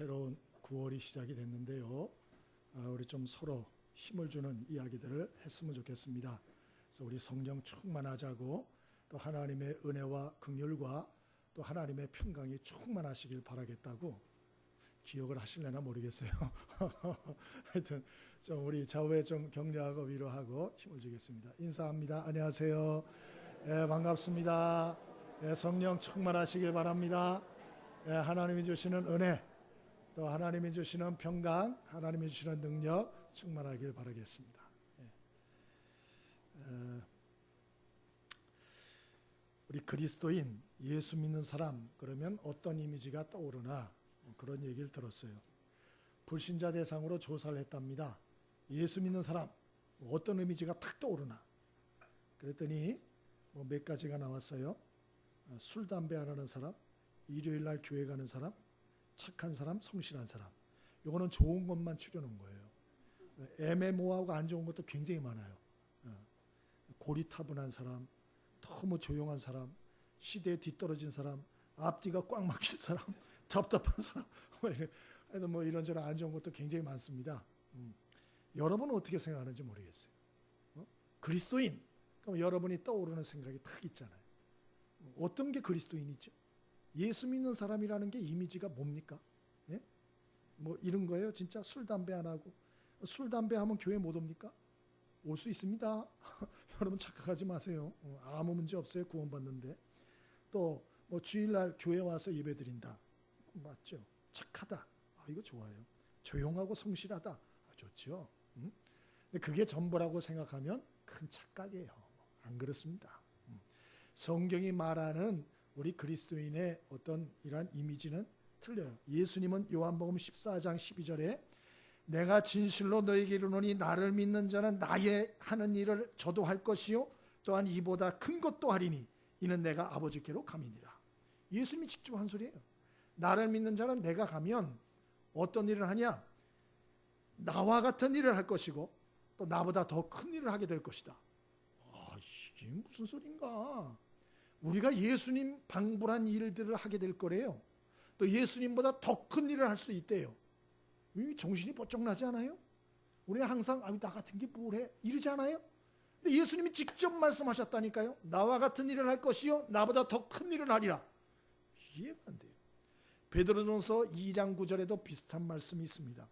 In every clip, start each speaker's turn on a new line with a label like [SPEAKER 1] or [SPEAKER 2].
[SPEAKER 1] 새로운 9월이 시작이 됐는데요. 우리 좀 서로 힘을 주는 이야기들을 했으면 좋겠습니다. 그래서 우리 성령 충만하자고, 또 하나님의 은혜와 긍휼과 또 하나님의 평강이 충만하시길 바라겠다고 기억을 하실려나 모르겠어요. 하여튼 좀 우리 좌우에 좀 격려하고 위로하고 힘을 주겠습니다. 인사합니다. 안녕하세요. 반갑습니다. 성령 충만하시길 바랍니다. 하나님이 주시는 은혜, 또 하나님이 주시는 평강, 하나님이 주시는 능력 충만하길 바라겠습니다. 우리 그리스도인, 예수 믿는 사람 그러면 어떤 이미지가 떠오르나 그런 얘기를 들었어요. 불신자 대상으로 조사를 했답니다. 예수 믿는 사람 어떤 이미지가 탁 떠오르나 그랬더니 몇 가지가 나왔어요. 술, 담배 안 하는 사람, 일요일 날 교회 가는 사람, 착한 사람, 성실한 사람. 요거는 좋은 것만 추려놓은 거예요. 애매모호하고 안 좋은 것도 굉장히 많아요. 고리타분한 사람, 너무 조용한 사람, 시대에 뒤떨어진 사람, 앞뒤가 꽉 막힌 사람, 답답한 사람, 뭐 이런저런 안 좋은 것도 굉장히 많습니다. 여러분은 어떻게 생각하는지 모르겠어요. 그리스도인, 그럼 여러분이 떠오르는 생각이 딱 있잖아요. 어떤 게 그리스도인이죠? 예수 믿는 사람이라는 게 이미지가 뭡니까? 예? 뭐 이런 거예요. 진짜 술, 담배 안 하고. 술, 담배 하면 교회 못 옵니까? 올 수 있습니다. 여러분 착각하지 마세요. 아무 문제 없어요. 구원받는데. 또 뭐 주일날 교회 와서 예배 드린다. 맞죠? 착하다. 이거 좋아요. 조용하고 성실하다. 좋죠. 근데 그게 전부라고 생각하면 큰 착각이에요. 안 그렇습니다. 성경이 말하는 우리 그리스도인의 어떤 이러한 이미지는 틀려요. 예수님은 요한복음 14장 12절에 내가 진실로 너에게 이르노니 나를 믿는 자는 나의 하는 일을 저도 할 것이요 또한 이보다 큰 것도 하리니 이는 내가 아버지께로 감이니라. 예수님이 직접 한 소리예요. 나를 믿는 자는 내가 가면 어떤 일을 하냐? 나와 같은 일을 할 것이고 또 나보다 더 큰 일을 하게 될 것이다. 이게 무슨 소린가? 우리가 예수님 방불한 일들을 하게 될 거래요. 또 예수님보다 더 큰 일을 할 수 있대요. 정신이 번쩍 나지 않아요? 우리가 항상 나 같은 게 뭘 해? 이러지 않아요? 근데 예수님이 직접 말씀하셨다니까요. 나와 같은 일을 할 것이요 나보다 더 큰 일을 하리라. 이해가 안 돼요. 베드로전서 2장 9절에도 비슷한 말씀이 있습니다.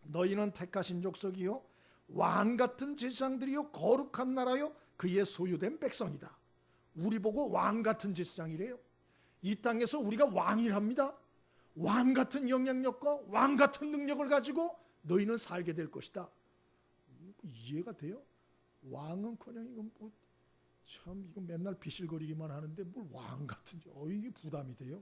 [SPEAKER 1] 너희는 택하신 족속이요 왕 같은 제사장들이요 거룩한 나라요 그의 소유된 백성이다. 우리 보고 왕 같은 제사장이래요. 이 땅에서 우리가 왕이랍니다. 왕 같은 영향력과 왕 같은 능력을 가지고 너희는 살게 될 것이다. 이해가 돼요? 왕은커녕 이건 이건 맨날 비실거리기만 하는데 뭘 왕 같은 이게 부담이 돼요.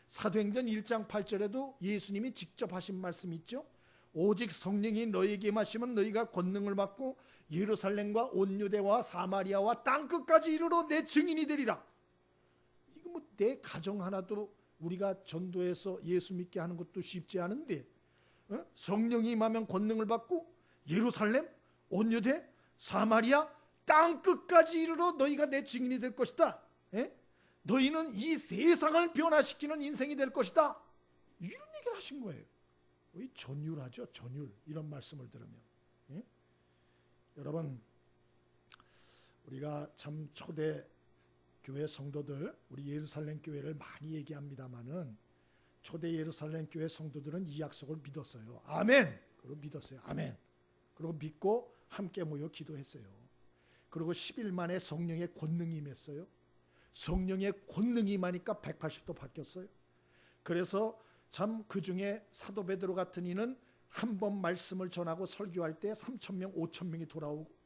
[SPEAKER 1] 사도행전 1장 8절에도 예수님이 직접 하신 말씀 있죠. 오직 성령이 너희에게 임하시면 너희가 권능을 받고 예루살렘과 온 유대와 사마리아와 땅끝까지 이르러 내 증인이 되리라. 이거 뭐 내 가정 하나도 우리가 전도해서 예수 믿게 하는 것도 쉽지 않은데 성령이 임하면 권능을 받고 예루살렘, 온 유대, 사마리아, 땅끝까지 이르러 너희가 내 증인이 될 것이다. 너희는 이 세상을 변화시키는 인생이 될 것이다. 이런 얘기를 하신 거예요. 전율하죠. 전율. 이런 말씀을 들으면. 여러분 우리가 참 초대 교회 성도들 우리 예루살렘 교회를 많이 얘기합니다마는 초대 예루살렘 교회 성도들은 이 약속을 믿었어요. 아멘. 그리고 믿었어요. 아멘. 그리고 믿고 함께 모여 기도했어요. 그리고 10일 만에 성령의 권능이 임했어요. 성령의 권능이 임하니까 180도 바뀌었어요. 그래서 참 그 중에 사도 베드로 같은 이는 한 번 말씀을 전하고 설교할 때 3,000명, 5,000명이 돌아오고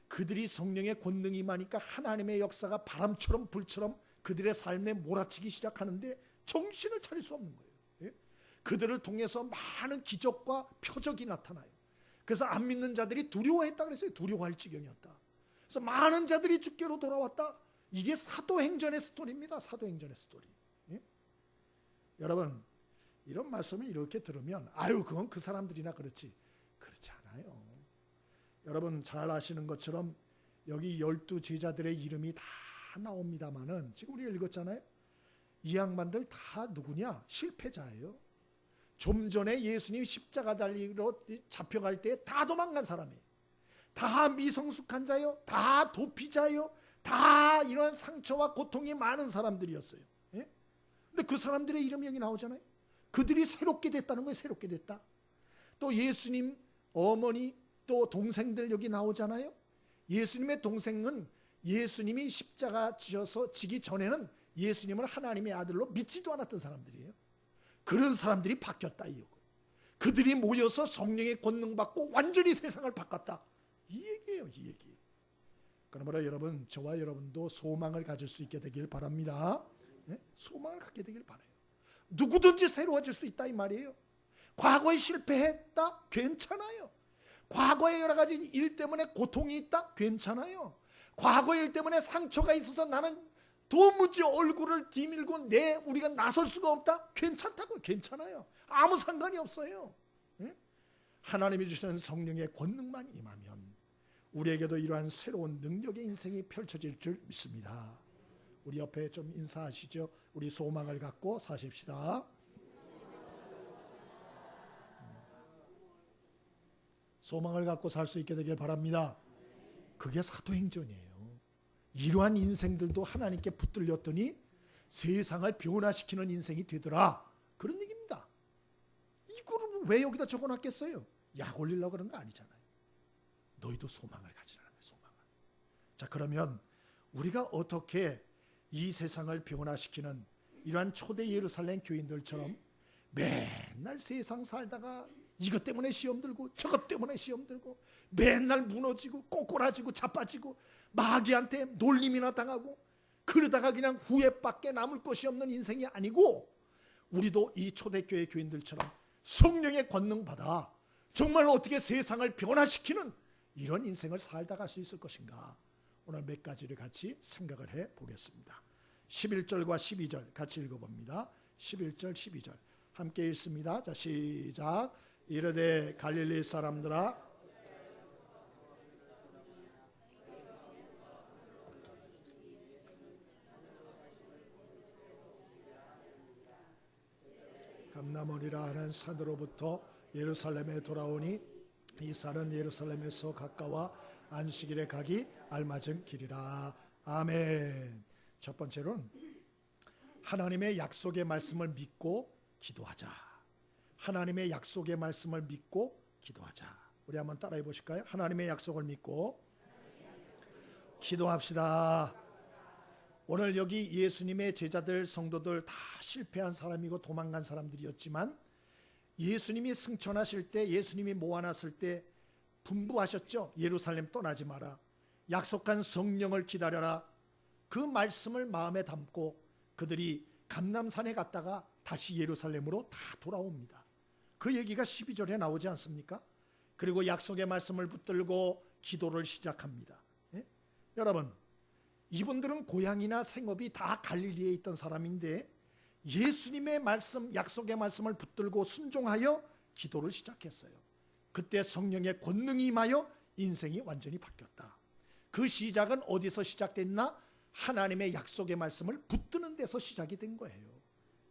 [SPEAKER 1] 그들이 성령의 권능이 임하니까 하나님의 역사가 바람처럼 불처럼 그들의 삶에 몰아치기 시작하는데 정신을 차릴 수 없는 거예요. 그들을 통해서 많은 기적과 표적이 나타나요. 그래서 안 믿는 자들이 두려워했다 그랬어요. 두려워할 지경이었다. 그래서 많은 자들이 주께로 돌아왔다. 이게 사도행전의 스토리입니다. 사도행전의 스토리. 여러분 이런 말씀을 이렇게 들으면 그건 그 사람들이나 그렇지 않아요. 여러분 잘 아시는 것처럼 여기 12 제자들의 이름이 다 나옵니다마는 지금 우리가 읽었잖아요. 이 양반들 다 누구냐? 실패자예요. 좀 전에 예수님 십자가 달리러 잡혀갈 때 다 도망간 사람이에요. 다 미성숙한 자요, 다 도피자요, 다 이러한 상처와 고통이 많은 사람들이었어요. 예? 근데 그 사람들의 이름이 여기 나오잖아요. 그들이 새롭게 됐다는 거예요. 새롭게 됐다. 또 예수님 어머니 또 동생들 여기 나오잖아요. 예수님의 동생은 예수님이 십자가 지기 전에는 예수님을 하나님의 아들로 믿지도 않았던 사람들이에요. 그런 사람들이 바뀌었다. 그들이 모여서 성령의 권능 받고 완전히 세상을 바꿨다. 이 얘기예요. 이 얘기. 그러므로 여러분, 저와 여러분도 소망을 가질 수 있게 되길 바랍니다. 네? 소망을 갖게 되길 바라요. 누구든지 새로워질 수 있다 이 말이에요. 과거에 실패했다? 괜찮아요. 과거에 여러 가지 일 때문에 고통이 있다? 괜찮아요. 과거의 일 때문에 상처가 있어서 나는 도무지 얼굴을 디밀고 우리가 나설 수가 없다? 괜찮다고. 괜찮아요. 아무 상관이 없어요. 응? 하나님이 주시는 성령의 권능만 임하면 우리에게도 이러한 새로운 능력의 인생이 펼쳐질 줄 믿습니다. 우리 옆에 좀 인사하시죠. 우리 소망을 갖고 사십시다. 소망을 갖고 살 수 있게 되길 바랍니다. 그게 사도행전이에요. 이러한 인생들도 하나님께 붙들렸더니 세상을 변화시키는 인생이 되더라. 그런 얘기입니다. 이거를 왜 여기다 적어놨겠어요? 약 올리려고 그런 거 아니잖아요. 너희도 소망을 가지라는 거예요. 소망을. 자, 그러면 우리가 어떻게 이 세상을 변화시키는 이러한 초대 예루살렘 교인들처럼 맨날 세상 살다가 이것 때문에 시험 들고 저것 때문에 시험 들고 맨날 무너지고 꼬꾸라지고 자빠지고 마귀한테 놀림이나 당하고 그러다가 그냥 후회밖에 남을 것이 없는 인생이 아니고, 우리도 이 초대교회 교인들처럼 성령의 권능 받아 정말 어떻게 세상을 변화시키는 이런 인생을 살다 갈 수 있을 것인가, 오늘 몇 가지를 같이 생각을 해 보겠습니다. 11절과 12절 같이 읽어봅니다. 11절 12절 함께 읽습니다. 자, 시작. 이르되 갈릴리 사람들아, 감나몬이라 하는 산으로부터 예루살렘에 돌아오니 이 산은 예루살렘에서 가까워 안식일에 가기 알맞은 길이라. 아멘. 첫 번째로는 하나님의 약속의 말씀을 믿고 기도하자. 하나님의 약속의 말씀을 믿고 기도하자. 우리 한번 따라해 보실까요? 하나님의 약속을 믿고 기도합시다. 오늘 여기 예수님의 제자들, 성도들 다 실패한 사람이고 도망간 사람들이었지만 예수님이 승천하실 때, 예수님이 모아놨을 때 분부하셨죠. 예루살렘 떠나지 마라. 약속한 성령을 기다려라. 그 말씀을 마음에 담고 그들이 감람산에 갔다가 다시 예루살렘으로 다 돌아옵니다. 그 얘기가 12절에 나오지 않습니까? 그리고 약속의 말씀을 붙들고 기도를 시작합니다. 예? 여러분, 이분들은 고향이나 생업이 다 갈릴리에 있던 사람인데 예수님의 말씀, 약속의 말씀을 붙들고 순종하여 기도를 시작했어요. 그때 성령의 권능이 임하여 인생이 완전히 바뀌었다. 그 시작은 어디서 시작됐나? 하나님의 약속의 말씀을 붙드는 데서 시작이 된 거예요.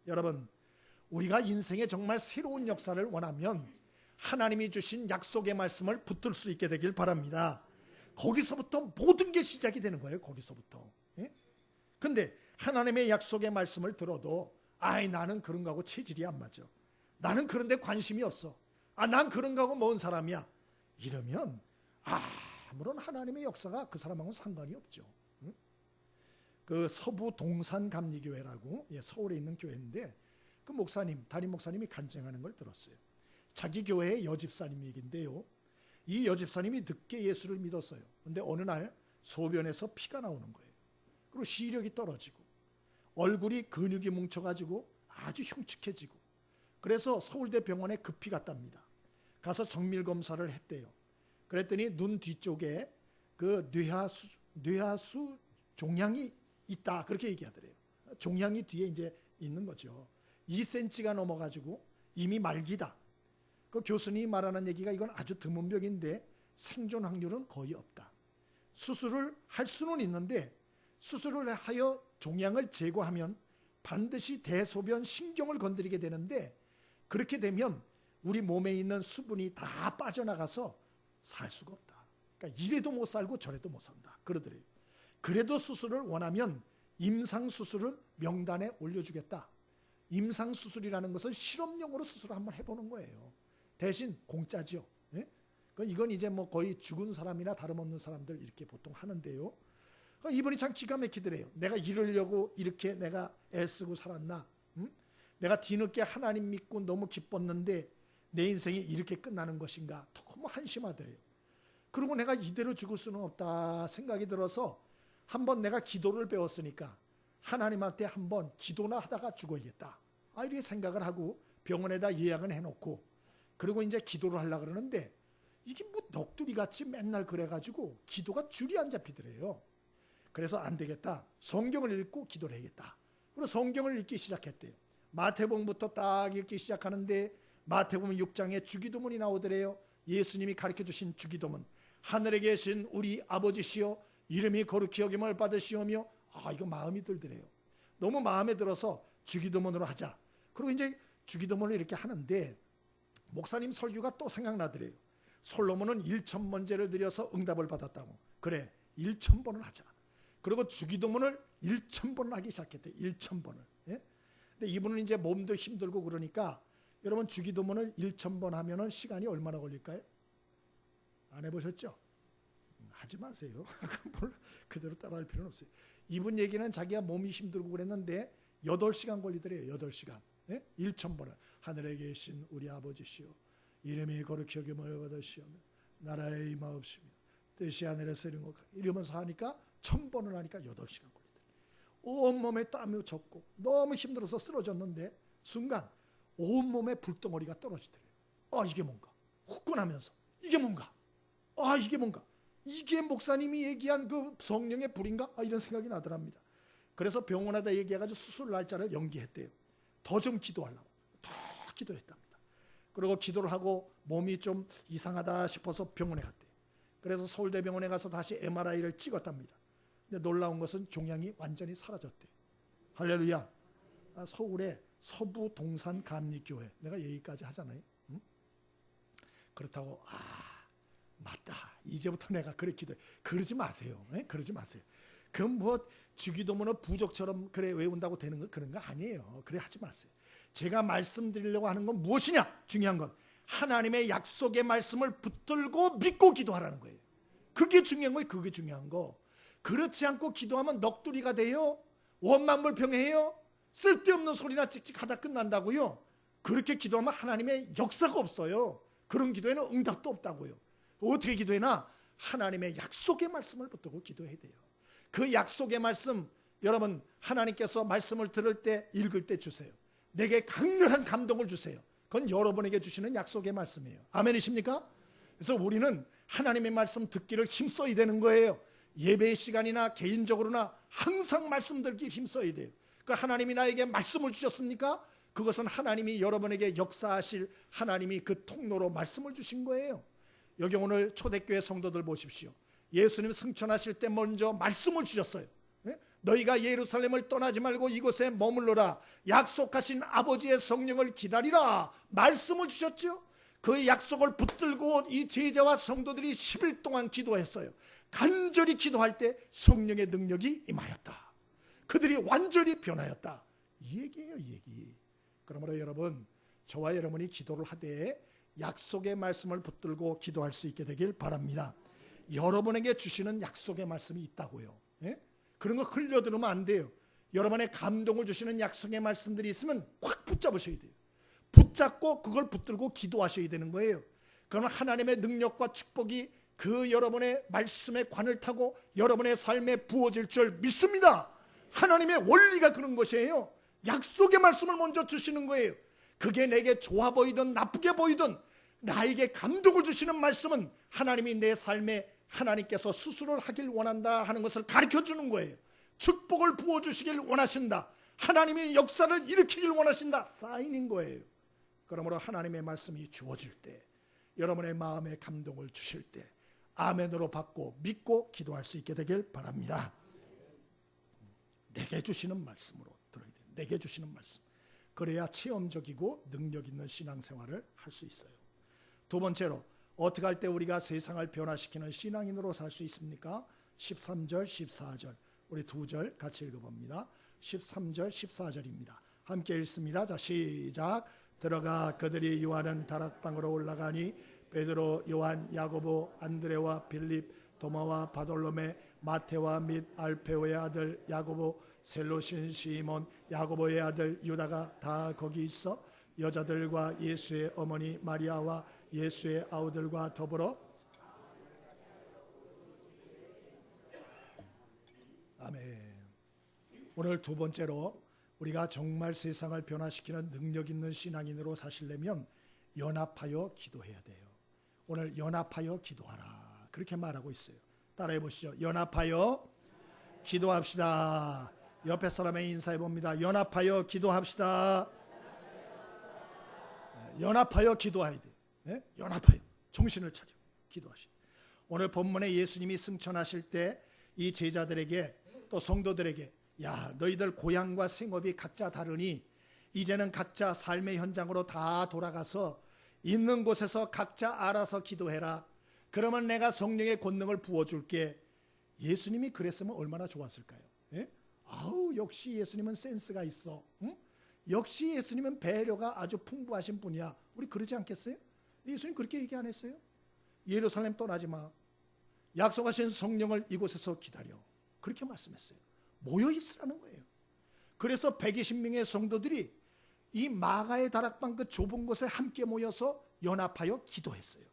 [SPEAKER 1] 여러분, 우리가 인생에 정말 새로운 역사를 원하면 하나님이 주신 약속의 말씀을 붙들 수 있게 되길 바랍니다. 거기서부터 모든 게 시작이 되는 거예요. 거기서부터. 예? 근데 하나님의 약속의 말씀을 들어도 나는 그런 거하고 체질이 안 맞아. 나는 그런 데 관심이 없어. 난 그런 거하고 먼 사람이야. 이러면 아무런 하나님의 역사가 그 사람하고는 상관이 없죠. 응? 그 서부 동산 감리교회라고 서울에 있는 교회인데 그 목사님, 담임 목사님이 간증하는 걸 들었어요. 자기 교회의 여집사님 얘기인데요. 이 여집사님이 늦게 예수를 믿었어요. 근데 어느 날 소변에서 피가 나오는 거예요. 그리고 시력이 떨어지고 얼굴이 근육이 뭉쳐가지고 아주 흉측해지고, 그래서 서울대 병원에 급히 갔답니다. 가서 정밀 검사를 했대요. 그랬더니 눈 뒤쪽에 그 뇌하수 종양이 있다, 그렇게 얘기하더래요. 종양이 뒤에 이제 있는 거죠. 2cm가 넘어가지고 이미 말기다. 그 교수님이 말하는 얘기가 이건 아주 드문 병인데 생존 확률은 거의 없다. 수술을 할 수는 있는데 수술을 하여 종양을 제거하면 반드시 대소변 신경을 건드리게 되는데 그렇게 되면 우리 몸에 있는 수분이 다 빠져나가서 살 수가 없다. 그러니까 이래도 못 살고 저래도 못 산다 그러더래요. 그래도 수술을 원하면 임상수술을 명단에 올려주겠다. 임상수술이라는 것은 실험용으로 수술을 한번 해보는 거예요. 대신 공짜죠. 예? 이건 이제 뭐 거의 죽은 사람이나 다름없는 사람들 이렇게 보통 하는데요. 이분이 참 기가 막히더래요. 내가 이러려고 이렇게 내가 애쓰고 살았나? 내가 뒤늦게 하나님 믿고 너무 기뻤는데 내 인생이 이렇게 끝나는 것인가? 너무 한심하더래요. 그리고 내가 이대로 죽을 수는 없다 생각이 들어서 한번 내가 기도를 배웠으니까 하나님한테 한번 기도나 하다가 죽어야겠다. 이렇게 생각을 하고 병원에다 예약을 해놓고 그리고 이제 기도를 하려고 그러는데 이게 뭐 넋두리같이 맨날 그래가지고 기도가 줄이 안 잡히더래요. 그래서 안 되겠다. 성경을 읽고 기도를 해야겠다. 그래서 성경을 읽기 시작했대요. 마태복음부터 딱 읽기 시작하는데 마태복음 6장에 주기도문이 나오더래요. 예수님이 가르쳐주신 주기도문. 하늘에 계신 우리 아버지시여 이름이 거룩히 여김을 받으시오며 이거 마음이 들더래요. 너무 마음에 들어서 주기도문으로 하자. 그리고 이제 주기도문을 이렇게 하는데 목사님 설교가 또 생각나더래요. 솔로몬은 1000번제를 드려서 응답을 받았다고. 그래 1000번을 하자. 그리고 주기도문을 1000번을 하기 시작했대. 1000번을. 예? 근데 이분은 이제 몸도 힘들고 그러니까 여러분 주기도문을 1000번 하면은 시간이 얼마나 걸릴까요? 안 해보셨죠? 하지 마세요. 그대로 따라할 필요는 없어요. 이분 얘기는 자기가 몸이 힘들고 그랬는데 8시간 걸리더래요. 8시간. 예? 1000번을. 하늘에 계신 우리 아버지시여 이름이 거룩히 여김을 받으시오며 나라의 임하옵시며 뜻이 하늘에서 이러면서 하니까 1000번을 하니까 8시간 걸리더래요. 온몸에 땀이 젖고 너무 힘들어서 쓰러졌는데 순간 온몸에 불덩어리가 떨어지더래요. 이게 뭔가 후끈하면서 이게 뭔가 이게 뭔가 이게 목사님이 얘기한 그 성령의 불인가? 이런 생각이 나더랍니다. 그래서 병원에다 얘기해가지고 수술 날짜를 연기했대요. 더 좀 기도하려고 더 기도했답니다. 그리고 기도를 하고 몸이 좀 이상하다 싶어서 병원에 갔대요. 그래서 서울대병원에 가서 다시 MRI를 찍었답니다. 근데 놀라운 것은 종양이 완전히 사라졌대요. 할렐루야. 서울의 서부 동산 감리교회 내가 얘기까지 하잖아요. 그렇다고 맞다. 이제부터 내가 그렇게 기도해. 그러지 마세요. 네? 그러지 마세요. 그럼 뭐 주기도문을 부족처럼 그래 외운다고 되는 거 그런 거 아니에요. 그래 하지 마세요. 제가 말씀드리려고 하는 건 무엇이냐? 중요한 건 하나님의 약속의 말씀을 붙들고 믿고 기도하라는 거예요. 그게 중요한 거예요. 그게 중요한 거. 그렇지 않고 기도하면 넋두리가 돼요. 원만불평해요. 쓸데없는 소리나 찍찍하다 끝난다고요. 그렇게 기도하면 하나님의 역사가 없어요. 그런 기도에는 응답도 없다고요. 어떻게 기도해나 하나님의 약속의 말씀을 붙들고 기도해야 돼요. 그 약속의 말씀 여러분 하나님께서 말씀을 들을 때 읽을 때 주세요. 내게 강렬한 감동을 주세요. 그건 여러분에게 주시는 약속의 말씀이에요. 아멘이십니까? 그래서 우리는 하나님의 말씀 듣기를 힘써야 되는 거예요. 예배 시간이나 개인적으로나 항상 말씀 듣기 힘써야 돼요. 그 하나님이 나에게 말씀을 주셨습니까? 그것은 하나님이 여러분에게 역사하실 하나님이 그 통로로 말씀을 주신 거예요. 여기 오늘 초대교회 성도들 보십시오. 예수님 승천하실 때 먼저 말씀을 주셨어요. 너희가 예루살렘을 떠나지 말고 이곳에 머물러라. 약속하신 아버지의 성령을 기다리라. 말씀을 주셨죠. 그 약속을 붙들고 이 제자와 성도들이 10일 동안 기도했어요. 간절히 기도할 때 성령의 능력이 임하였다. 그들이 완전히 변하였다. 이 얘기예요, 이 얘기. 그러므로 여러분, 저와 여러분이 기도를 하되 약속의 말씀을 붙들고 기도할 수 있게 되길 바랍니다. 여러분에게 주시는 약속의 말씀이 있다고요. 예? 그런 거 흘려들으면 안 돼요. 여러분의 감동을 주시는 약속의 말씀들이 있으면 확 붙잡으셔야 돼요. 붙잡고 그걸 붙들고 기도하셔야 되는 거예요. 그러면 하나님의 능력과 축복이 그 여러분의 말씀에 관을 타고 여러분의 삶에 부어질 줄 믿습니다. 하나님의 원리가 그런 것이에요. 약속의 말씀을 먼저 주시는 거예요. 그게 내게 좋아 보이든 나쁘게 보이든 나에게 감동을 주시는 말씀은 하나님이 내 삶에 하나님께서 수술을 하길 원한다 하는 것을 가르쳐 주는 거예요. 축복을 부어주시길 원하신다. 하나님이 역사를 일으키길 원하신다. 사인인 거예요. 그러므로 하나님의 말씀이 주어질 때 여러분의 마음에 감동을 주실 때 아멘으로 받고 믿고 기도할 수 있게 되길 바랍니다. 내게 주시는 말씀으로 들어야 돼요. 내게 주시는 말씀. 그래야 체험적이고 능력 있는 신앙생활을 할 수 있어요. 두 번째로 어떻게 할 때 우리가 세상을 변화시키는 신앙인으로 살 수 있습니까? 13절 14절 우리 두 절 같이 읽어봅니다. 13절 14절입니다. 함께 읽습니다. 자, 시작. 들어가 그들이 요한은 다락방으로 올라가니 베드로, 요한, 야고보, 안드레와 빌립, 도마와 바돌로메, 마테와 및 알페오의 아들 야고보, 셀로신 시몬, 야고보의 아들 유다가 다 거기 있어 여자들과 예수의 어머니 마리아와 예수의 아우들과 더불어 아멘. 오늘 두 번째로 우리가 정말 세상을 변화시키는 능력 있는 신앙인으로 사시려면 연합하여 기도해야 돼요. 오늘 연합하여 기도하라 그렇게 말하고 있어요. 따라해 보시죠. 연합하여 기도합시다. 옆에 사람의 인사해 봅니다. 연합하여 기도합시다. 연합하여 기도해야 돼. 네? 연합하여 정신을 차려 기도하시. 오늘 본문에 예수님이 승천하실 때 이 제자들에게 또 성도들에게 야 너희들 고향과 생업이 각자 다르니 이제는 각자 삶의 현장으로 다 돌아가서 있는 곳에서 각자 알아서 기도해라. 그러면 내가 성령의 권능을 부어줄게. 예수님이 그랬으면 얼마나 좋았을까요? 예? 아우 역시 예수님은 센스가 있어. 응? 역시 예수님은 배려가 아주 풍부하신 분이야. 우리 그러지 않겠어요? 예수님 그렇게 얘기 안 했어요? 예루살렘 떠나지 마. 약속하신 성령을 이곳에서 기다려. 그렇게 말씀했어요. 모여 있으라는 거예요. 그래서 120명의 성도들이 이 마가의 다락방 그 좁은 곳에 함께 모여서 연합하여 기도했어요.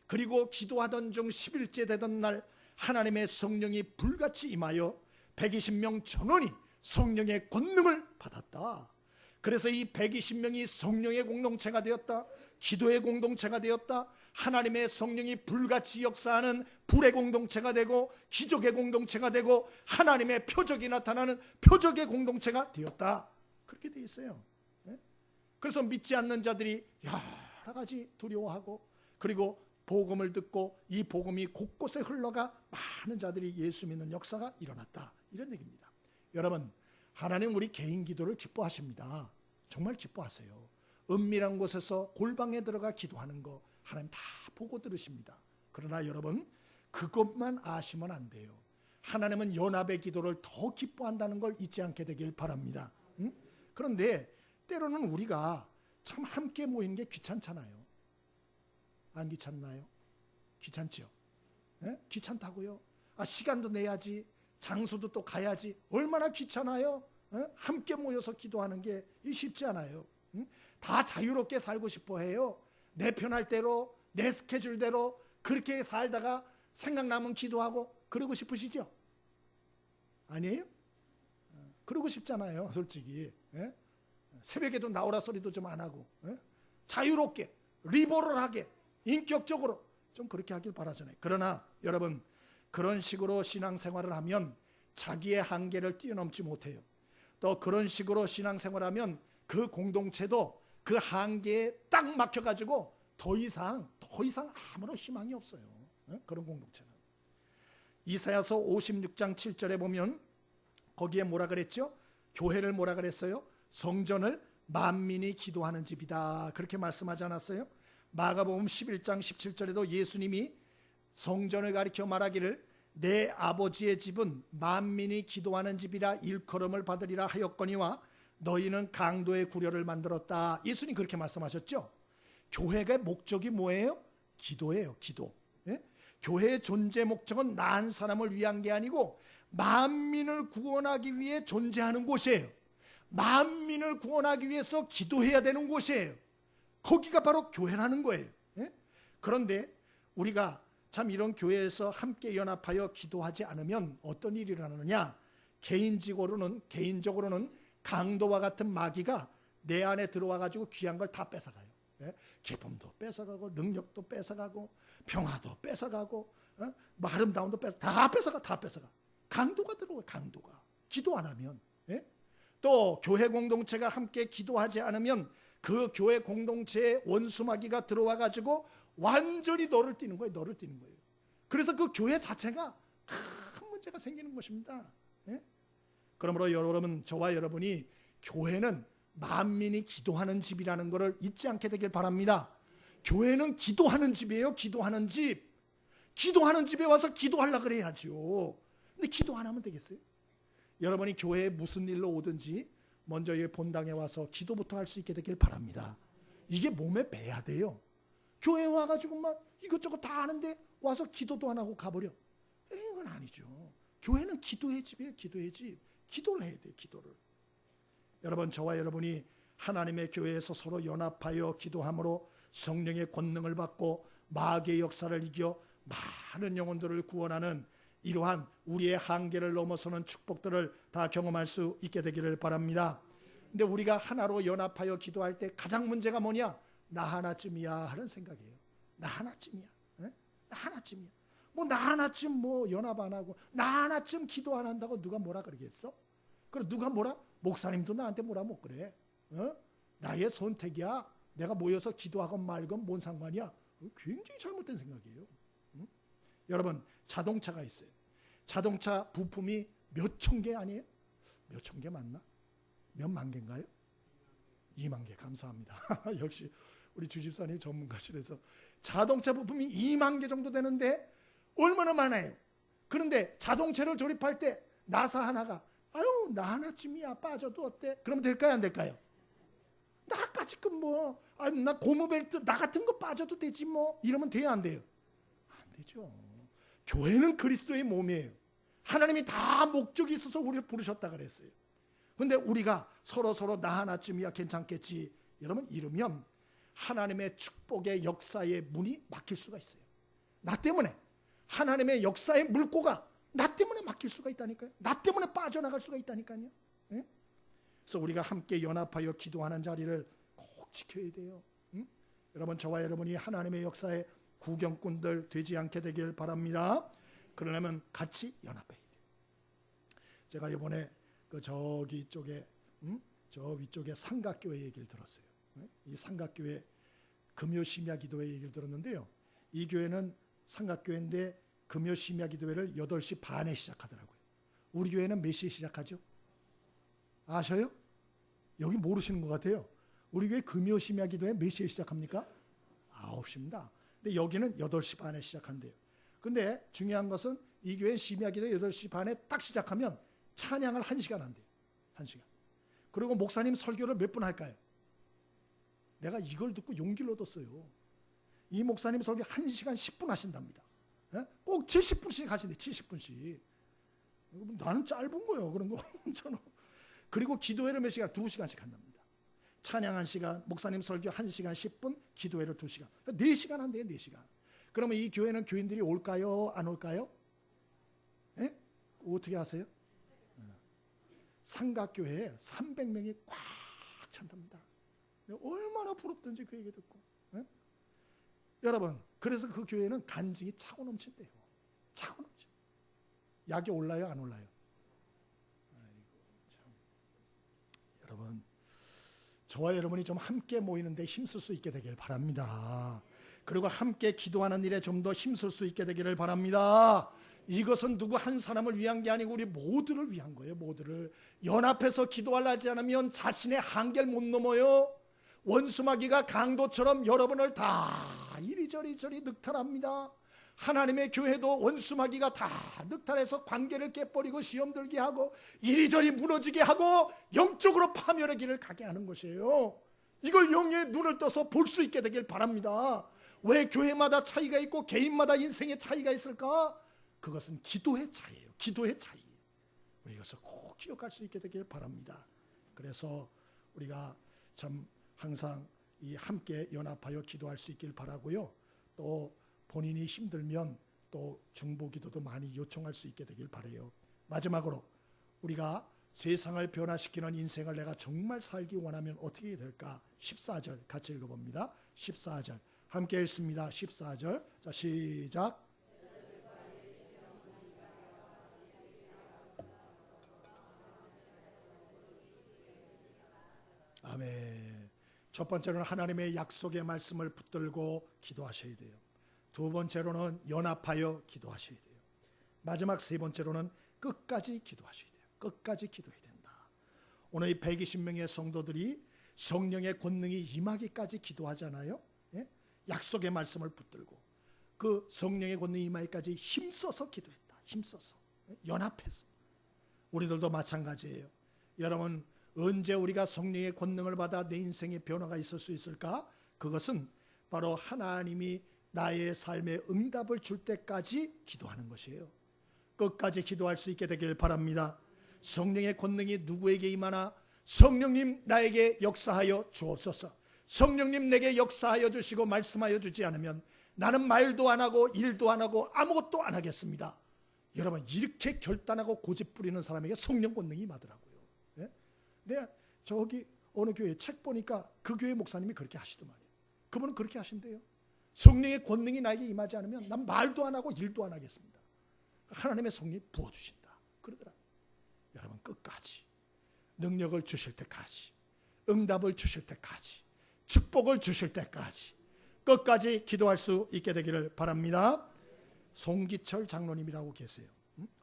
[SPEAKER 1] 그리고 기도하던 중 10일째 되던 날 하나님의 성령이 불같이 임하여 120명 전원이 성령의 권능을 받았다. 그래서 이 120명이 성령의 공동체가 되었다. 기도의 공동체가 되었다. 하나님의 성령이 불같이 역사하는 불의 공동체가 되고 기적의 공동체가 되고 하나님의 표적이 나타나는 표적의 공동체가 되었다. 그렇게 돼 있어요. 그래서 믿지 않는 자들이 여러 가지 두려워하고 그리고 복음을 듣고 이 복음이 곳곳에 흘러가 많은 자들이 예수 믿는 역사가 일어났다. 이런 얘기입니다. 여러분 하나님 우리 개인 기도를 기뻐하십니다. 정말 기뻐하세요. 은밀한 곳에서 골방에 들어가 기도하는 거 하나님 다 보고 들으십니다. 그러나 여러분 그것만 아시면 안 돼요. 하나님은 연합의 기도를 더 기뻐한다는 걸 잊지 않게 되길 바랍니다. 응? 그런데 때로는 우리가 참 함께 모이는 게 귀찮잖아요. 안 귀찮나요? 귀찮죠? 예? 귀찮다고요? 시간도 내야지 장소도 또 가야지 얼마나 귀찮아요? 예? 함께 모여서 기도하는 게 쉽지 않아요. 응? 다 자유롭게 살고 싶어 해요. 내 편할 대로 내 스케줄대로 그렇게 살다가 생각나면 기도하고 그러고 싶으시죠? 아니에요? 그러고 싶잖아요 솔직히. 예? 새벽에도 나오라 소리도 좀 안 하고 자유롭게 리버럴하게 인격적으로 좀 그렇게 하길 바라잖아요. 그러나 여러분 그런 식으로 신앙생활을 하면 자기의 한계를 뛰어넘지 못해요. 또 그런 식으로 신앙생활하면 그 공동체도 그 한계에 딱 막혀가지고 더 이상 아무런 희망이 없어요. 그런 공동체는. 이사야서 56장 7절에 보면 거기에 뭐라 그랬죠? 교회를 뭐라 그랬어요? 성전을 만민이 기도하는 집이다. 그렇게 말씀하지 않았어요? 마가복음 11장 17절에도 예수님이 성전을 가리켜 말하기를 내 아버지의 집은 만민이 기도하는 집이라 일컬음을 받으리라 하였거니와 너희는 강도의 구려를 만들었다. 예수님 그렇게 말씀하셨죠? 교회의 목적이 뭐예요? 기도예요. 기도. 예? 교회의 존재 목적은 난 사람을 위한 게 아니고 만민을 구원하기 위해 존재하는 곳이에요. 만민을 구원하기 위해서 기도해야 되는 곳이에요. 거기가 바로 교회라는 거예요. 예? 그런데 우리가 참 이런 교회에서 함께 연합하여 기도하지 않으면 어떤 일이 일어나느냐? 개인적으로는 강도와 같은 마귀가 내 안에 들어와 가지고 귀한 걸 다 뺏어가요. 예? 기쁨도 뺏어가고 능력도 뺏어가고 평화도 뺏어가고 아름다움도 다 뺏어가. 강도가 들어와요. 강도가. 기도 안 하면. 예? 또 교회 공동체가 함께 기도하지 않으면 그 교회 공동체에 원수마귀가 들어와 가지고 완전히 너를 뛰는 거예요. 그래서 그 교회 자체가 큰 문제가 생기는 것입니다. 예? 그러므로 여러분 저와 여러분이 교회는 만민이 기도하는 집이라는 것을 잊지 않게 되길 바랍니다. 교회는 기도하는 집이에요. 기도하는 집. 기도하는 집에 와서 기도하려고 그래야죠. 근데 기도 안 하면 되겠어요? 여러분이 교회에 무슨 일로 오든지 먼저 이 본당에 와서 기도부터 할 수 있게 되길 바랍니다. 이게 몸에 배야 돼요. 교회에 와가지고 막 이것저것 다 하는데 와서 기도도 안 하고 가버려. 이건 아니죠. 교회는 기도의 집이에요. 기도의 집. 기도를 해야 돼요. 기도를. 여러분, 저와 여러분이 하나님의 교회에서 서로 연합하여 기도함으로 성령의 권능을 받고 마귀의 역사를 이겨 많은 영혼들을 구원하는 이러한 우리의 한계를 넘어서는 축복들을 다 경험할 수 있게 되기를 바랍니다. 근데 우리가 하나로 연합하여 기도할 때 가장 문제가 뭐냐? 나 하나쯤이야 하는 생각이에요. 나 하나쯤이야. 에? 나 하나쯤이야. 뭐 나 하나쯤 뭐 연합 안 하고 나 하나쯤 기도 안 한다고 누가 뭐라 그러겠어? 그럼 누가 뭐라? 목사님도 나한테 뭐라 못 그래. 나의 선택이야. 내가 모여서 기도하건 말건 뭔 상관이야. 굉장히 잘못된 생각이에요. 여러분, 자동차가 있어요. 자동차 부품이 몇 천 개 아니에요? 몇 천 개 맞나? 몇 만 개인가요? 2만 개. 감사합니다. 역시 우리 주집사님 전문가실에서 자동차 부품이 2만 개 정도 되는데 얼마나 많아요. 그런데 자동차를 조립할 때 나사 하나가 아유 나 하나쯤이야 빠져도 어때? 그러면 될까요 안 될까요? 나까지끔 뭐 나 고무벨트 나 같은 거 빠져도 되지 뭐 이러면 돼요 안 돼요? 안 되죠. 교회는 그리스도의 몸이에요. 하나님이 다 목적이 있어서 우리를 부르셨다 그랬어요. 근데 우리가 서로 나 하나쯤이야 괜찮겠지 여러분 이러면 하나님의 축복의 역사의 문이 막힐 수가 있어요. 나 때문에 하나님의 역사의 물꼬가 나 때문에 막힐 수가 있다니까요. 나 때문에 빠져나갈 수가 있다니까요. 예? 그래서 우리가 함께 연합하여 기도하는 자리를 꼭 지켜야 돼요. 여러분 저와 여러분이 하나님의 역사의 구경꾼들 되지 않게 되길 바랍니다. 그러려면 같이 연합해야 돼요. 제가 이번에 저기 쪽에 저 위쪽에 삼각교회 얘기를 들었어요. 이 삼각교회 금요 심야 기도회 얘기를 들었는데요. 이 교회는 삼각교회인데 금요 심야 기도회를 8시 반에 시작하더라고요. 우리 교회는 몇 시에 시작하죠? 아셔요? 여기 모르시는 것 같아요. 우리 교회 금요 심야 기도회 몇 시에 시작합니까? 9시입니다. 근데 여기는 8시 반에 시작한대요. 근데 중요한 것은 이 교회 심야 기도회 8시 반에 딱 시작하면 찬양을 1시간 한대요. 1시간. 그리고 목사님 설교를 몇 분 할까요? 내가 이걸 듣고 용기를 얻었어요. 이 목사님 설교 1시간 10분 하신답니다. 꼭 70분씩 하신대. 70분씩. 나는 짧은 거예요. 그런 거. 그리고 기도회를 몇 시간? 2시간씩 한답니다. 찬양 1시간, 목사님 설교 1시간 10분, 기도회를 2시간. 4시간 한대요. 4시간. 그러면 이 교회는 교인들이 올까요? 안 올까요? 예? 어떻게 하세요? 삼각교회에 300명이 꽉 찬답니다. 얼마나 부럽던지 그 얘기 듣고. 예? 여러분, 그래서 그 교회는 간증이 차고 넘친대요. 차고 넘쳐. 약이 올라요, 안 올라요? 아이고, 참. 여러분, 저와 여러분이 좀 함께 모이는데 힘쓸 수 있게 되길 바랍니다. 그리고 함께 기도하는 일에 좀 더 힘쓸 수 있게 되기를 바랍니다. 이것은 누구 한 사람을 위한 게 아니고 우리 모두를 위한 거예요. 모두를. 연합해서 기도하려 하지 않으면 자신의 한계를 못 넘어요. 원수마귀가 강도처럼 여러분을 다 이리저리 늑탈합니다. 하나님의 교회도 원수마귀가 다 늑탈해서 관계를 깨버리고 시험 들게 하고 이리저리 무너지게 하고 영적으로 파멸의 길을 가게 하는 것이에요. 이걸 영의 눈을 떠서 볼 수 있게 되길 바랍니다. 왜 교회마다 차이가 있고 개인마다 인생의 차이가 있을까? 그것은 기도의 차이예요. 기도의 차이. 우리 이것을 꼭 기억할 수 있게 되길 바랍니다. 그래서 우리가 참 항상 이 함께 연합하여 기도할 수 있길 바라고요. 또 본인이 힘들면 또 중보기도도 많이 요청할 수 있게 되길 바라요. 마지막으로 우리가 세상을 변화시키는 인생을 내가 정말 살기 원하면 어떻게 될까? 14절 같이 읽어봅니다. 14절 함께 읽습니다. 14절 자 시작. 아멘. 첫 번째로는 하나님의 약속의 말씀을 붙들고 기도하셔야 돼요. 두 번째로는 연합하여 기도하셔야 돼요. 마지막 세 번째로는 끝까지 기도하셔야 돼요. 끝까지 기도해야 된다. 오늘 이 120명의 성도들이 성령의 권능이 임하기까지 기도하잖아요. 예? 약속의 말씀을 붙들고 그 성령의 권능이 임하기까지 힘써서 기도했다. 힘써서, 연합해서. 우리들도 마찬가지예요. 여러분, 언제 우리가 성령의 권능을 받아 내 인생의 변화가 있을 수 있을까? 그것은 바로 하나님이 나의 삶에 응답을 줄 때까지 기도하는 것이에요. 끝까지 기도할 수 있게 되길 바랍니다. 성령의 권능이 누구에게 임하나? 성령님 나에게 역사하여 주옵소서. 성령님 내게 역사하여 주시고 말씀하여 주지 않으면 나는 말도 안 하고 일도 안 하고 아무것도 안 하겠습니다. 여러분, 이렇게 결단하고 고집 부리는 사람에게 성령 권능이 임하더라고요. 예? 내가 저기 어느 교회 책 보니까 그 교회 목사님이 그렇게 하시더만요. 그분은 그렇게 하신대요. 성령의 권능이 나에게 임하지 않으면 난 말도 안 하고 일도 안 하겠습니다. 하나님의 성령이 부어주신다 그러더라고요. 여러분, 끝까지 능력을 주실 때까지, 응답을 주실 때까지, 축복을 주실 때까지 끝까지 기도할 수 있게 되기를 바랍니다. 송기철 장로님이라고 계세요.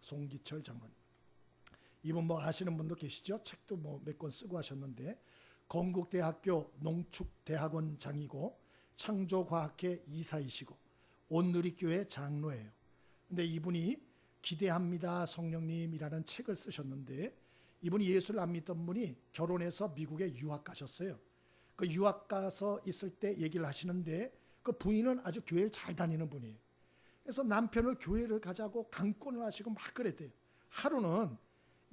[SPEAKER 1] 송기철 장로님. 이분 뭐 아시는 분도 계시죠? 책도 뭐 몇 권 쓰고 하셨는데 건국대학교 농축대학원장이고 창조과학회 이사이시고 온누리교회 장로예요. 근데 이분이 기대합니다 성령님이라는 책을 쓰셨는데, 이분이 예수를 안 믿던 분이 결혼해서 미국에 유학 가셨어요. 그 유학 가서 있을 때 얘기를 하시는데 그 부인은 아주 교회를 잘 다니는 분이에요. 그래서 남편을 교회를 가자고 강권을 하시고 막 그랬대요. 하루는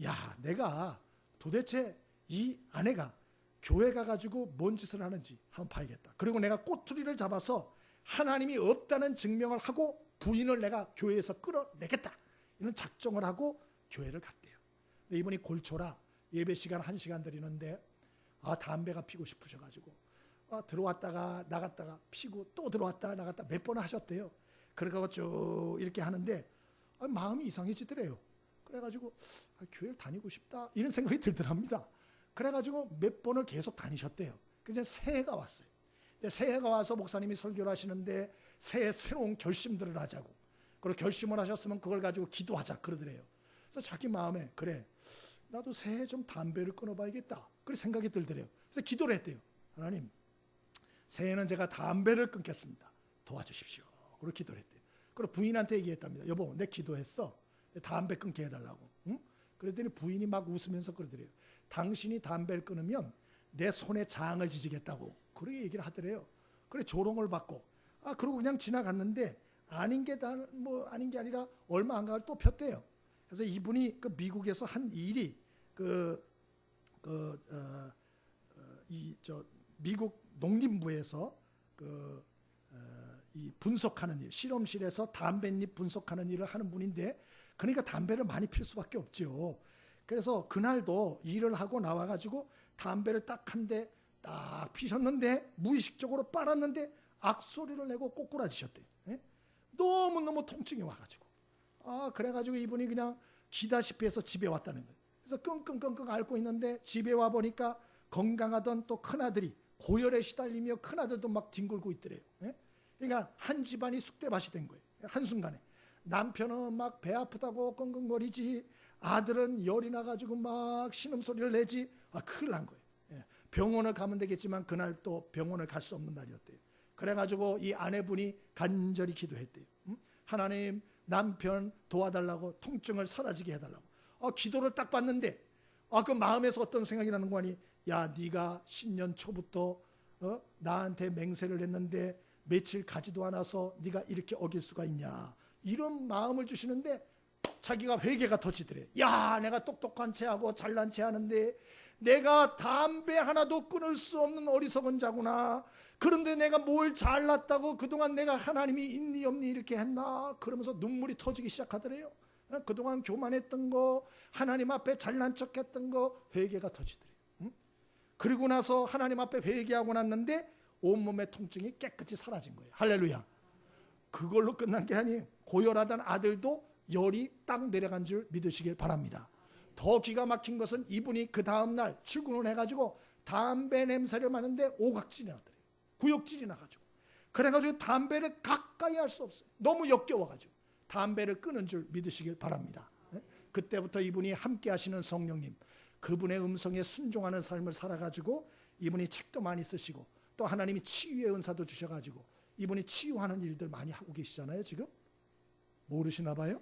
[SPEAKER 1] 야, 내가 도대체 이 아내가 교회 가가지고 뭔 짓을 하는지 한번 봐야겠다. 그리고 내가 꼬투리를 잡아서 하나님이 없다는 증명을 하고 부인을 내가 교회에서 끌어내겠다, 이런 작정을 하고 교회를 갔대요. 근데 이분이 골초라 예배 시간 1시간 드리는데 담배가 피고 싶으셔가지고 들어왔다가 나갔다가 피고 또 들어왔다가 나갔다 몇 번 하셨대요. 그래가지고 쭉 이렇게 하는데 마음이 이상해지더래요. 그래가지고 교회를 다니고 싶다 이런 생각이 들더랍니다. 그래가지고 몇 번을 계속 다니셨대요. 그래서 새해가 왔어요. 새해가 와서 목사님이 설교를 하시는데 새해 새로운 결심들을 하자고, 그리고 결심을 하셨으면 그걸 가지고 기도하자 그러더래요. 그래서 자기 마음에 그래, 나도 새해 좀 담배를 끊어봐야겠다 그런 생각이 들더래요. 그래서 기도를 했대요. 하나님, 새해는 제가 담배를 끊겠습니다. 도와주십시오. 그리고 기도를 했대요. 그리고 부인한테 얘기했답니다. 여보, 내 기도했어. 담배 끊게 해달라고. 응? 그랬더니 부인이 막 웃으면서 그러더래요. 당신이 담배를 끊으면 내 손에 장을 지지겠다고 그렇게 얘기를 하더래요. 그래 조롱을 받고 그러고 그냥 지나갔는데 아닌 게 아니라 얼마 안 가고 또 폈대요. 그래서 이분이 그 미국에서 한 일이 미국 농림부에서 이 분석하는 일, 실험실에서 담뱃잎 분석하는 일을 하는 분인데, 그러니까 담배를 많이 필 수밖에 없죠. 그래서 그날도 일을 하고 나와가지고 담배를 딱 한 대 딱 피셨는데 무의식적으로 빨았는데 악소리를 내고 꼬꾸라지셨대요. 예? 너무너무 통증이 와가지고 그래가지고 이분이 그냥 기다시피 해서 집에 왔다는 거예요. 그래서 끙끙끙끙 앓고 있는데 집에 와 보니까 건강하던 또 큰아들이 고열에 시달리며 큰아들도 막 뒹굴고 있더래요. 예? 그러니까 한 집안이 쑥대밭이 된 거예요. 한순간에 남편은 막 배 아프다고 끙끙거리지, 아들은 열이 나가지고 막 신음소리를 내지. 큰일 난 거예요. 병원을 가면 되겠지만 그날 또 병원을 갈 수 없는 날이었대요. 그래가지고 이 아내분이 간절히 기도했대요. 하나님, 남편 도와달라고, 통증을 사라지게 해달라고. 기도를 딱 받는데 그 마음에서 어떤 생각이 나는 거 아니? 야, 네가 신년 초부터 나한테 맹세를 했는데 며칠 가지도 않아서 네가 이렇게 어길 수가 있냐, 이런 마음을 주시는데 자기가 회개가 터지더래. 야, 내가 똑똑한 체하고 잘난 체 하는데 내가 담배 하나도 끊을 수 없는 어리석은 자구나. 그런데 내가 뭘 잘났다고 그동안 내가 하나님이 있니 없니 이렇게 했나, 그러면서 눈물이 터지기 시작하더래요. 그동안 교만했던 거, 하나님 앞에 잘난 척했던 거, 회개가 터지더래요. 그리고 나서 하나님 앞에 회개하고 났는데 온몸의 통증이 깨끗이 사라진 거예요. 할렐루야. 그걸로 끝난 게 아니에요. 고열하던 아들도 열이 딱 내려간 줄 믿으시길 바랍니다. 더 기가 막힌 것은 이분이 그 다음날 출근을 해가지고 담배 냄새를 맡는데 오각질이 나더래요. 구역질이 나가지고. 그래가지고 담배를 가까이 할 수 없어요. 너무 역겨워가지고 담배를 끊은 줄 믿으시길 바랍니다. 그때부터 이분이 함께 하시는 성령님, 그분의 음성에 순종하는 삶을 살아가지고 이분이 책도 많이 쓰시고 또 하나님이 치유의 은사도 주셔가지고 이분이 치유하는 일들 많이 하고 계시잖아요. 지금 모르시나 봐요.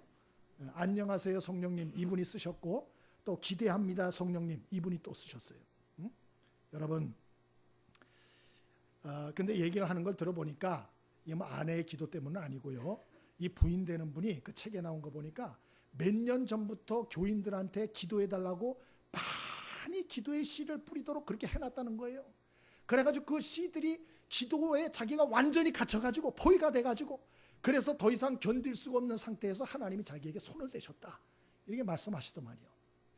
[SPEAKER 1] 안녕하세요 성령님 이분이 쓰셨고 또 기대합니다 성령님 이분이 또 쓰셨어요. 여러분 근데 얘기를 하는 걸 들어보니까 이게 뭐 아내의 기도 때문은 아니고요. 이 부인 되는 분이 그 책에 나온 거 보니까 몇 년 전부터 교인들한테 기도해 달라고 많이 기도의 씨를 뿌리도록 그렇게 해놨다는 거예요. 그래가지고 그 씨들이 기도에 자기가 완전히 갇혀가지고 포위가 돼가지고 그래서 더 이상 견딜 수가 없는 상태에서 하나님이 자기에게 손을 대셨다 이렇게 말씀하시더만요.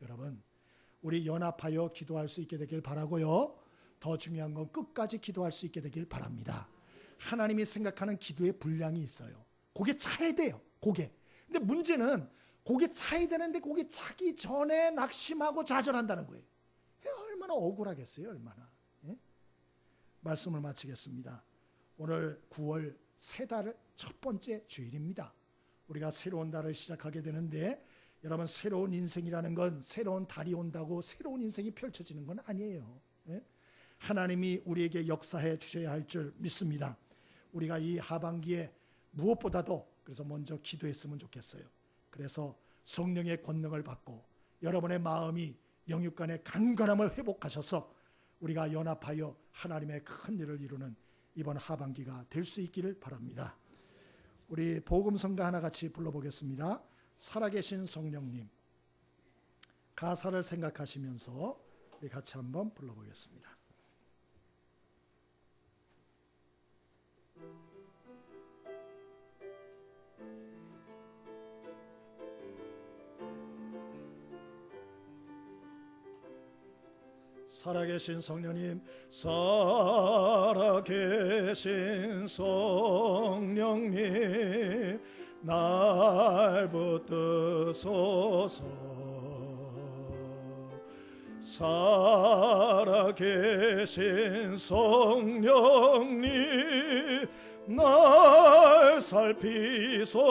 [SPEAKER 1] 여러분 우리 연합하여 기도할 수 있게 되길 바라고요. 더 중요한 건 끝까지 기도할 수 있게 되길 바랍니다. 하나님이 생각하는 기도의 분량이 있어요. 그게 차야 돼요. 그게. 근데 문제는 그게 차야 되는데 그게 차기 전에 낙심하고 좌절한다는 거예요. 얼마나 억울하겠어요. 얼마나. 예? 말씀을 마치겠습니다. 오늘 9월 새 달 첫 번째 주일입니다. 우리가 새로운 달을 시작하게 되는데 여러분 새로운 인생이라는 건 새로운 달이 온다고 새로운 인생이 펼쳐지는 건 아니에요. 예? 하나님이 우리에게 역사해 주셔야 할 줄 믿습니다. 우리가 이 하반기에 무엇보다도 그래서 먼저 기도했으면 좋겠어요. 그래서 성령의 권능을 받고 여러분의 마음이 영육간의 강건함을 회복하셔서 우리가 연합하여 하나님의 큰 일을 이루는 이번 하반기가 될 수 있기를 바랍니다. 우리 복음성가 하나 같이 불러보겠습니다. 살아계신 성령님 가사를 생각하시면서 우리 같이 한번 불러보겠습니다. 살아계신 성령님 살아계신 성령님 날 붙드소서 살아계신 성령님 날 살피소서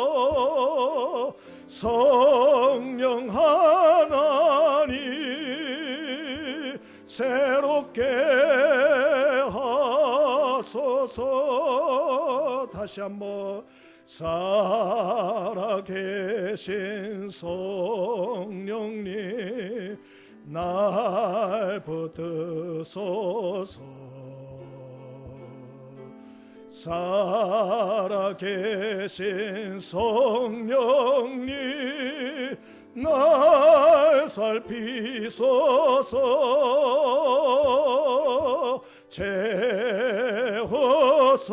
[SPEAKER 1] 채우소서 성령 하나님 새롭게 하소서. 다시 한번 살아계신 성령님 날 붙드소서 살아계신 성령님 날 살피소서 채우소서